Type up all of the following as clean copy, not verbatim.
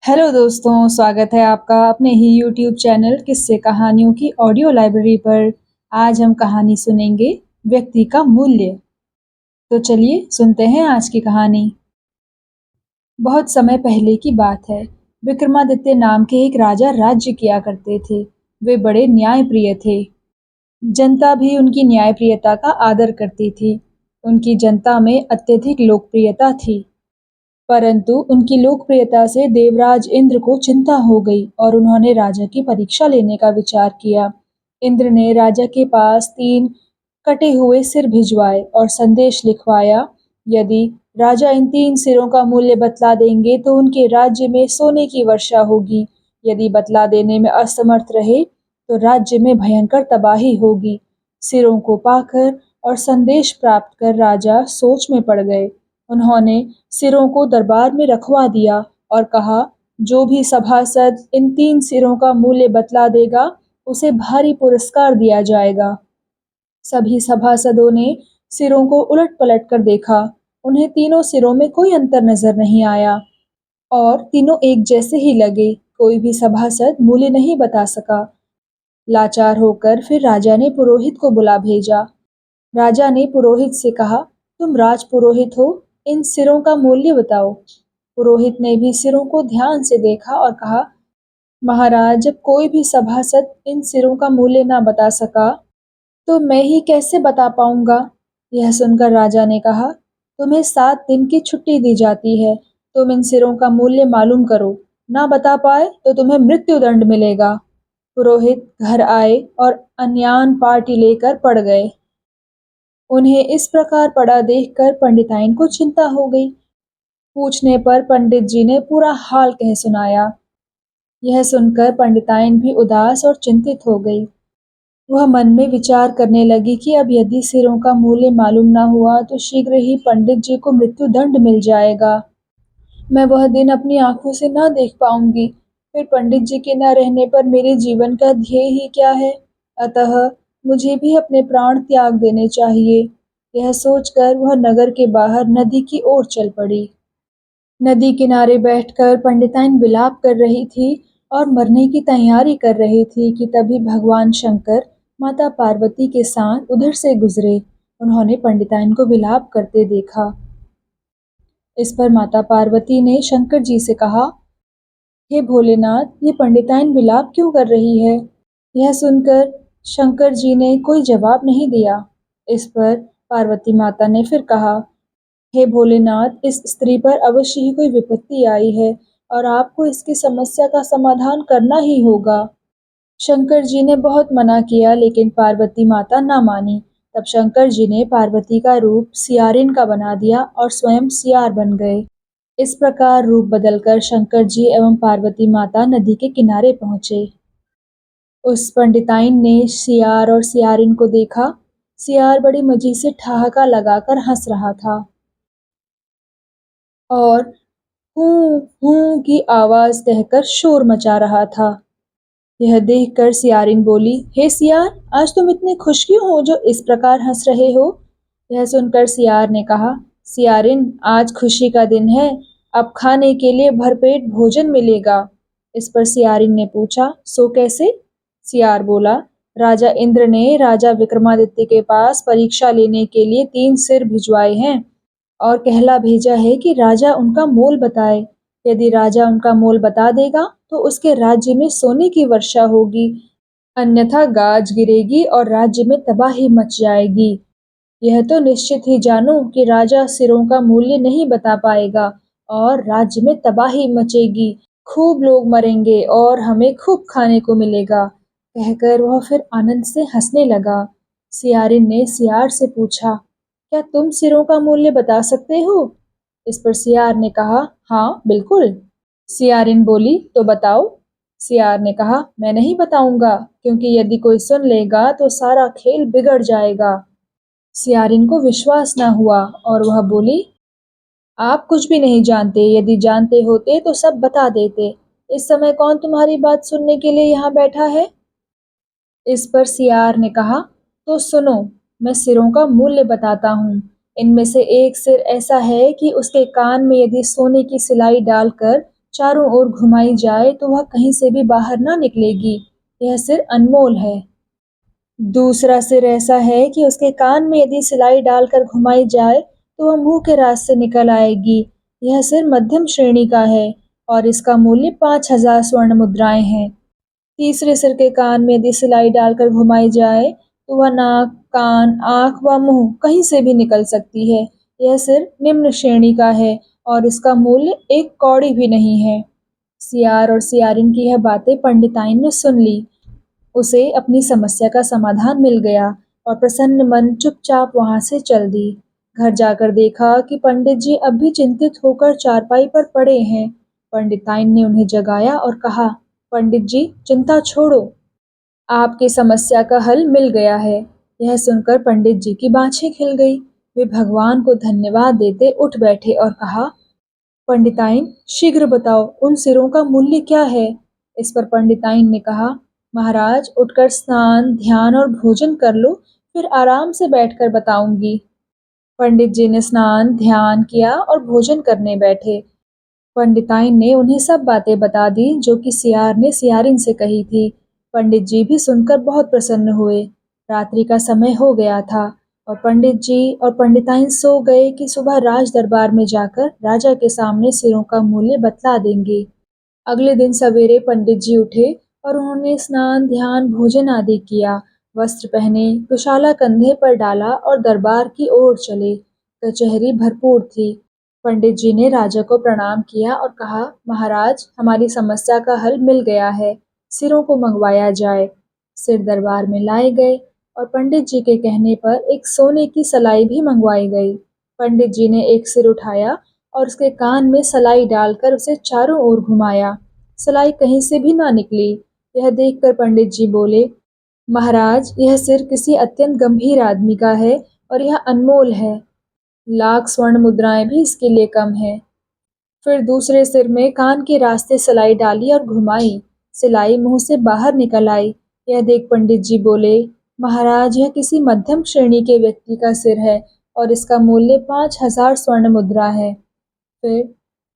Hello दोस्तों, स्वागत है आपका अपने ही यूट्यूब चैनल किस्से कहानियों की ऑडियो लाइब्रेरी पर। आज हम कहानी सुनेंगे व्यक्ति का मूल्य। तो चलिए सुनते हैं आज की कहानी। बहुत समय पहले की बात है। विक्रमादित्य नाम के एक राजा राज्य किया करते थे। वे बड़े न्यायप्रिय थे। जनता भी उनकी न्यायप्रियता का आदर करती थी। उनकी जनता में अत्यधिक लोकप्रियता थी। परंतु उनकी लोकप्रियता से देवराज इंद्र को चिंता हो गई और उन्होंने राजा की परीक्षा लेने का विचार किया। इंद्र ने राजा के पास 3 कटे हुए सिर भिजवाए और संदेश लिखवाया, यदि राजा इन 3 सिरों का मूल्य बतला देंगे तो उनके राज्य में सोने की वर्षा होगी। यदि बतला देने में असमर्थ रहे तो राज्य में भयंकर तबाही होगी। सिरों को पाकर और संदेश प्राप्त कर राजा सोच में पड़ गए। उन्होंने सिरों को दरबार में रखवा दिया और कहा, जो भी सभासद इन 3 सिरों का मूल्य बतला देगा उसे भारी पुरस्कार दिया जाएगा। सभी सभासदों ने सिरों को उलट-पलट कर देखा। उन्हें तीनों सिरों में कोई अंतर नजर नहीं आया और तीनों एक जैसे ही लगे। कोई भी सभासद मूल्य नहीं बता सका। लाचार होकर फिर राजा ने पुरोहित को बुला भेजा। राजा ने पुरोहित से कहा, तुम राजपुरोहित हो, इन सिरों का मूल्य बताओ। पुरोहित ने भी सिरों को ध्यान से देखा और कहा, महाराज, जब कोई भी सभासद इन सिरों का मूल्य ना बता सका तो मैं ही कैसे बता पाऊंगा। यह सुनकर राजा ने कहा, तुम्हें 7 दिन की छुट्टी दी जाती है। तुम इन सिरों का मूल्य मालूम करो। ना बता पाए तो तुम्हें मृत्युदंड मिलेगा। पुरोहित घर आए और अन्यान पार्टी लेकर पड़ गए। उन्हें इस प्रकार पड़ा देखकर पंडिताइन को चिंता हो गई। पूछने पर पंडित जी ने पूरा हाल कह सुनाया। यह सुनकर पंडिताइन भी उदास और चिंतित हो गई। वह मन में विचार करने लगी कि अब यदि सिरों का मूल्य मालूम न हुआ तो शीघ्र ही पंडित जी को मृत्युदंड मिल जाएगा। मैं वह दिन अपनी आंखों से न देख पाऊंगी। फिर पंडित जी के न रहने पर मेरे जीवन का ध्येय ही क्या है। अतः मुझे भी अपने प्राण त्याग देने चाहिए। यह सोचकर वह नगर के बाहर नदी की ओर चल पड़ी। नदी किनारे बैठकर पंडिताइन विलाप कर रही थी और मरने की तैयारी कर रही थी कि तभी भगवान शंकर माता पार्वती के साथ उधर से गुजरे। उन्होंने पंडिताइन को विलाप करते देखा। इस पर माता पार्वती ने शंकर जी से कहा, हे भोलेनाथ, ये पंडिताइन विलाप क्यों कर रही है। यह सुनकर शंकर जी ने कोई जवाब नहीं दिया। इस पर पार्वती माता ने फिर कहा, हे भोलेनाथ, इस स्त्री पर अवश्य ही कोई विपत्ति आई है और आपको इसकी समस्या का समाधान करना ही होगा। शंकर जी ने बहुत मना किया लेकिन पार्वती माता ना मानी। तब शंकर जी ने पार्वती का रूप सियारिन का बना दिया और स्वयं सियार बन गए। इस प्रकार रूप बदलकर शंकर जी एवं पार्वती माता नदी के किनारे पहुंचे। उस पंडिताइन ने सियार और सियारिन को देखा। सियार बड़ी मजे से ठहाका लगाकर हंस रहा था और हूं हूं की आवाज कहकर शोर मचा रहा था। यह देखकर सियारिन बोली, हे सियार, आज तुम इतने खुश क्यों हो जो इस प्रकार हंस रहे हो। यह सुनकर सियार ने कहा, सियारिन, आज खुशी का दिन है। अब खाने के लिए भरपेट भोजन मिलेगा। इस पर सियारिन ने पूछा, सो कैसे। सियार बोला, राजा इंद्र ने राजा विक्रमादित्य के पास परीक्षा लेने के लिए 3 सिर भिजवाए हैं और कहला भेजा है कि राजा उनका मोल बताए। यदि राजा उनका मोल बता देगा तो उसके राज्य में सोने की वर्षा होगी, अन्यथा गाज गिरेगी और राज्य में तबाही मच जाएगी। यह तो निश्चित ही जानो कि राजा सिरों का मूल्य नहीं बता पाएगा और राज्य में तबाही मचेगी, खूब लोग मरेंगे और हमें खूब खाने को मिलेगा। कहकर वह फिर आनंद से हंसने लगा। सियारिन ने सियार से पूछा, क्या तुम सिरों का मूल्य बता सकते हो। इस पर सियार ने कहा, हाँ बिल्कुल। सियारिन बोली, तो बताओ। सियार ने कहा, मैं नहीं बताऊंगा, क्योंकि यदि कोई सुन लेगा तो सारा खेल बिगड़ जाएगा। सियारिन को विश्वास न हुआ और वह बोली, आप कुछ भी नहीं जानते। यदि जानते होते तो सब बता देते। इस समय कौन तुम्हारी बात सुनने के लिए यहाँ बैठा है। इस पर सियार ने कहा, तो सुनो, मैं सिरों का मूल्य बताता हूँ। इनमें से एक सिर ऐसा है कि उसके कान में यदि सोने की सिलाई डालकर चारों ओर घुमाई जाए तो वह कहीं से भी बाहर ना निकलेगी। यह सिर अनमोल है। दूसरा सिर ऐसा है कि उसके कान में यदि सिलाई डालकर घुमाई जाए तो वह मुंह के रास्ते निकल आएगी। यह सिर मध्यम श्रेणी का है और इसका मूल्य 5,000 स्वर्ण मुद्राएं हैं। तीसरे सिर के कान में यदि सिलाई डालकर घुमाई जाए तो वह नाक, कान, आँख व मुंह कहीं से भी निकल सकती है। यह सिर निम्न श्रेणी का है और इसका मूल्य 1 कौड़ी भी नहीं है। सियार और सियारिन की यह बातें पंडिताइन ने सुन ली। उसे अपनी समस्या का समाधान मिल गया और प्रसन्न मन चुपचाप वहां से चल दी। घर जाकर देखा कि पंडित जी अब भी चिंतित होकर चारपाई पर पड़े हैं। पंडिताइन ने उन्हें जगाया और कहा, पंडित जी, चिंता छोड़ो, आपकी समस्या का हल मिल गया है। यह सुनकर पंडित जी की बाँछें खिल गई। वे भगवान को धन्यवाद देते उठ बैठे और कहा, पंडिताइन, शीघ्र बताओ, उन सिरों का मूल्य क्या है? इस पर पंडिताइन ने कहा, महाराज, उठकर स्नान, ध्यान और भोजन कर लो, फिर आराम से बैठकर बताऊंगी। पंडित जी ने स्नान, ध्यान किया और भोजन करने बैठे। पंडिताइन ने उन्हें सब बातें बता दी जो कि सियार ने सियारिन से कही थी। पंडित जी भी सुनकर बहुत प्रसन्न हुए। रात्रि का समय हो गया था और पंडित जी और पंडिताइन सो गए कि सुबह राज दरबार में जाकर राजा के सामने सिरों का मूल्य बतला देंगे। अगले दिन सवेरे पंडित जी उठे और उन्होंने स्नान, ध्यान, भोजन आदि किया। वस्त्र पहने, दुशाला कंधे पर डाला और दरबार की ओर चले। कचहरी भरपूर थी। पंडित जी ने राजा को प्रणाम किया और कहा, महाराज, हमारी समस्या का हल मिल गया है। सिरों को मंगवाया जाए। सिर दरबार में लाए गए और पंडित जी के कहने पर एक सोने की सलाई भी मंगवाई गई। पंडित जी ने एक सिर उठाया और उसके कान में सलाई डालकर उसे चारों ओर घुमाया। सलाई कहीं से भी ना निकली। यह देखकर पंडित जी बोले, महाराज, यह सिर किसी अत्यंत गंभीर आदमी का है और यह अनमोल है। लाख स्वर्ण मुद्राएं भी इसके लिए कम है। फिर दूसरे सिर में कान के रास्ते सलाई डाली और घुमाई। सिलाई मुंह से बाहर निकल आई। यह देख पंडित जी बोले, महाराज, यह किसी मध्यम श्रेणी के व्यक्ति का सिर है और इसका मूल्य 5,000 स्वर्ण मुद्रा है। फिर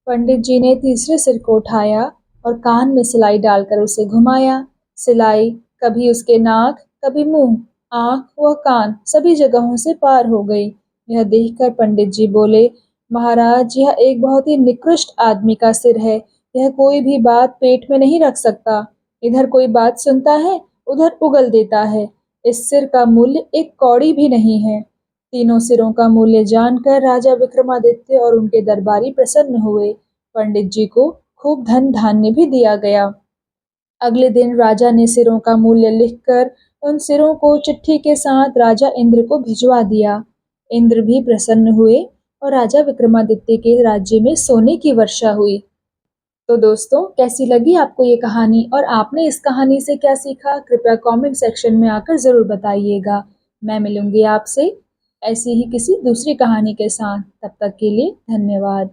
पंडित जी ने तीसरे सिर को उठाया और कान में सिलाई डालकर उसे घुमाया। सिलाई कभी उसके नाक, कभी मुंह, आँख व कान सभी जगहों से पार हो गई। यह देखकर पंडित जी बोले, महाराज, यह एक बहुत ही निकृष्ट आदमी का सिर है। यह कोई भी बात पेट में नहीं रख सकता। इधर कोई बात सुनता है, उधर उगल देता है। इस सिर का मूल्य 1 कौड़ी भी नहीं है। तीनों सिरों का मूल्य जानकर राजा विक्रमादित्य और उनके दरबारी प्रसन्न हुए। पंडित जी को खूब धन धान्य भी दिया गया। अगले दिन राजा ने सिरों का मूल्य लिखकर उन सिरों को चिट्ठी के साथ राजा इंद्र को भिजवा दिया। इंद्र भी प्रसन्न हुए और राजा विक्रमादित्य के राज्य में सोने की वर्षा हुई। तो दोस्तों, कैसी लगी आपको ये कहानी और आपने इस कहानी से क्या सीखा? कृपया कमेंट सेक्शन में आकर ज़रूर बताइएगा। मैं मिलूंगी आपसे ऐसी ही किसी दूसरी कहानी के साथ। तब तक के लिए धन्यवाद।